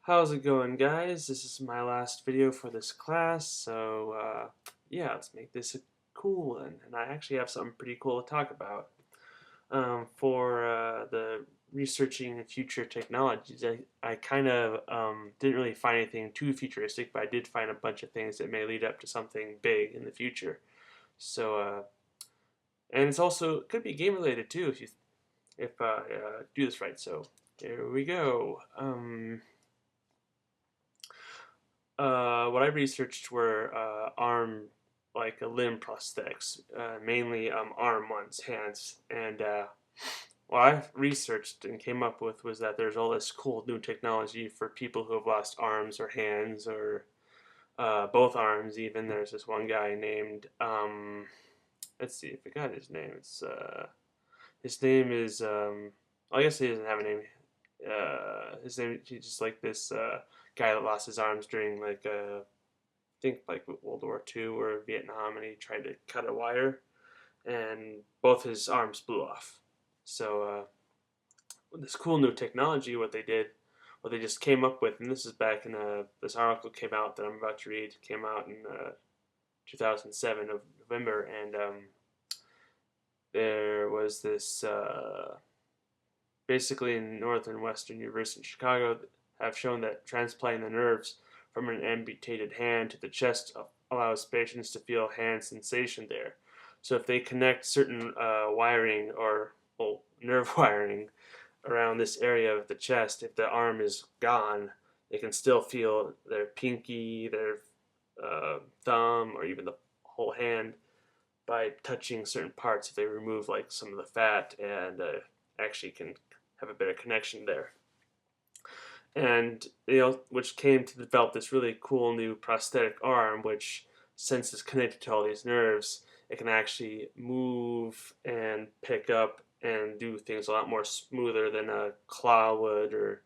How's it going, guys? This is my last video for this class, so yeah, let's make this a cool one. And I actually have something pretty cool to talk about. For the researching future technologies, I kind of didn't really find anything too futuristic, but I did find a bunch of things that may lead up to something big in the future. So, and it's also could be game related too if do this right. So here we go. What I researched were arm, like limb prosthetics, mainly arm ones, hands. And what I researched and came up with was that there's all this cool new technology for people who have lost arms or hands or both arms. Even there's this one guy named let's see, I forgot his name. His name is I guess he doesn't have a name. His name he's just like this guy that lost his arms during I think like World War II or Vietnam, and he tried to cut a wire, and both his arms blew off. So this cool new technology, what they just came up with, and this is back in this article came out that I'm about to read came out in 2007 of November, and there was this basically in Northern Western University in Chicago have shown that transplanting the nerves from an amputated hand to the chest allows patients to feel hand sensation there. So if they connect certain wiring or nerve wiring around this area of the chest, if the arm is gone, they can still feel their pinky, their thumb, or even the whole hand by touching certain parts. If they remove like some of the fat and actually can have a better connection there. And which came to develop this really cool new prosthetic arm, which since it's connected to all these nerves, it can actually move and pick up and do things a lot more smoother than a claw would or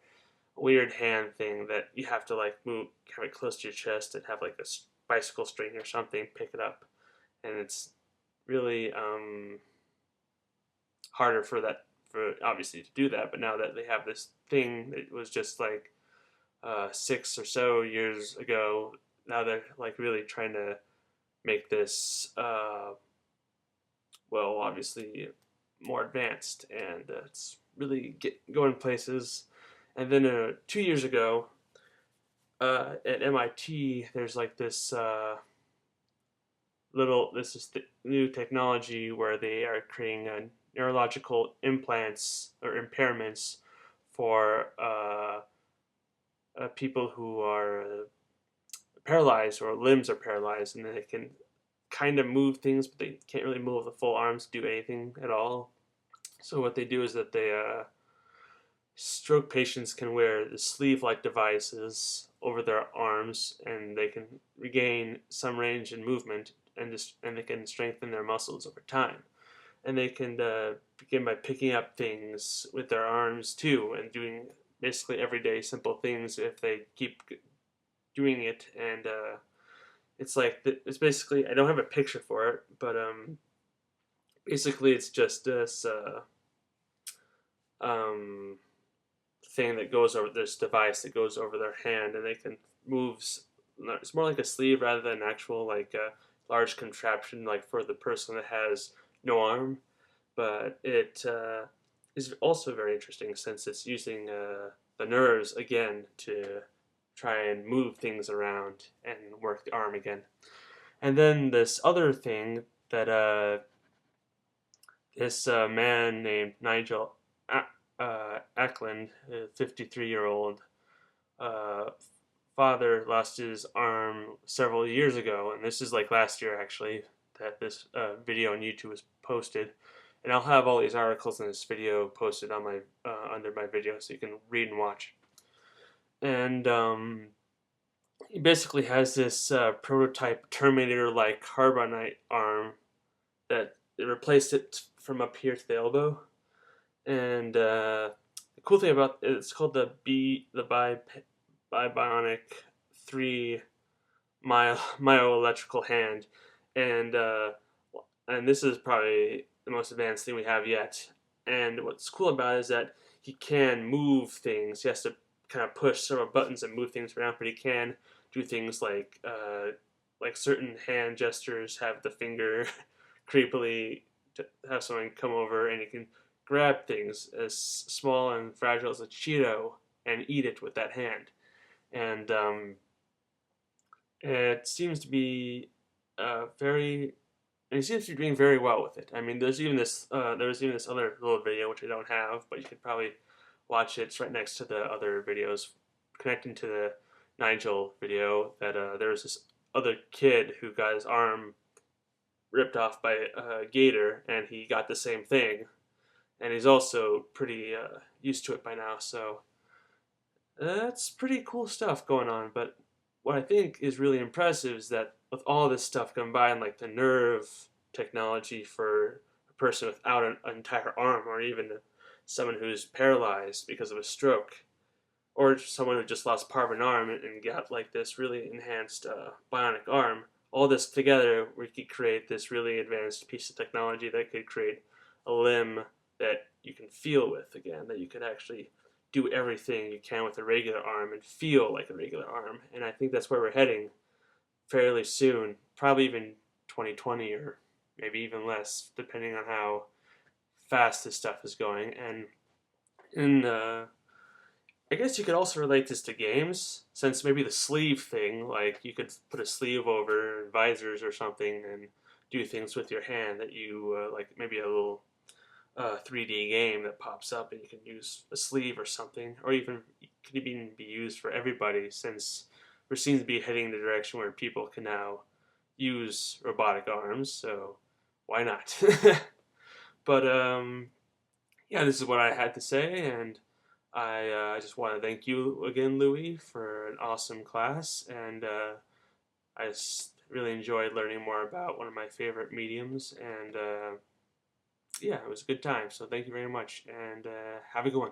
a weird hand thing that you have to like move, have it close to your chest and have like a bicycle string or something pick it up, and it's really harder for that for obviously to do that. But now that they have this thing that was just like 6 or so years ago, now they're like really trying to make this well, obviously more advanced, and it's really going places. And then 2 years ago at MIT, there's like this this is the new technology where they are creating neurological implants or impairments for people who are paralyzed or limbs are paralyzed, and they can kind of move things, but they can't really move the full arms to do anything at all. So what they do is that they stroke patients can wear the sleeve-like devices over their arms, and they can regain some range and movement, and they can strengthen their muscles over time. And they can begin by picking up things with their arms too, and doing basically everyday simple things if they keep doing it. And it's like it's basically, I don't have a picture for it, but basically it's just this um, thing that goes over this device that goes over their hand, and they can moves. It's more like a sleeve rather than an actual like a large contraption like for the person that has no arm. But it is also very interesting since it's using the nerves again to try and move things around and work the arm again. And then this other thing that this man named Nigel Ackland, a 53-year-old father, lost his arm several years ago, and this is like last year actually that this video on YouTube was posted. And I'll have all these articles in this video posted on my under my video, so you can read and watch. And he basically has this prototype Terminator-like carbonite arm that it replaced it from up here to the elbow. And the cool thing about it, it's called the Bionic 3 myoelectrical hand, and this is probably the most advanced thing we have yet. And what's cool about it is that he can move things. He has to kind of push several buttons and move things around, but he can do things like certain hand gestures, have the finger creepily to have someone come over, and he can grab things as small and fragile as a Cheeto and eat it with that hand. And it seems to be very and he seems to be doing very well with it. I mean, there's even this other little video which I don't have, but you could probably watch it. It's right next to the other videos connecting to the Nigel video. That there was this other kid who got his arm ripped off by a gator, and he got the same thing, and he's also pretty used to it by now. So that's pretty cool stuff going on. But what I think is really impressive is that with all this stuff combined, like the nerve technology for a person without an entire arm, or even someone who's paralyzed because of a stroke, or someone who just lost part of an arm and got like this really enhanced bionic arm, all this together, we could create this really advanced piece of technology that could create a limb that you can feel with again, that you could actually do everything you can with a regular arm and feel like a regular arm. And I think that's where we're heading fairly soon, probably even 2020 or maybe even less, depending on how fast this stuff is going. And I guess you could also relate this to games, since maybe the sleeve thing, like you could put a sleeve over visors or something and do things with your hand that you like maybe a little 3D game that pops up and you can use a sleeve or something, or even it could even be used for everybody, since we seem to be heading in the direction where people can now use robotic arms, so why not? But yeah, this is what I had to say, and I just want to thank you again, Louis, for an awesome class, and I just really enjoyed learning more about one of my favorite mediums, and yeah, it was a good time. So thank you very much, and have a good one.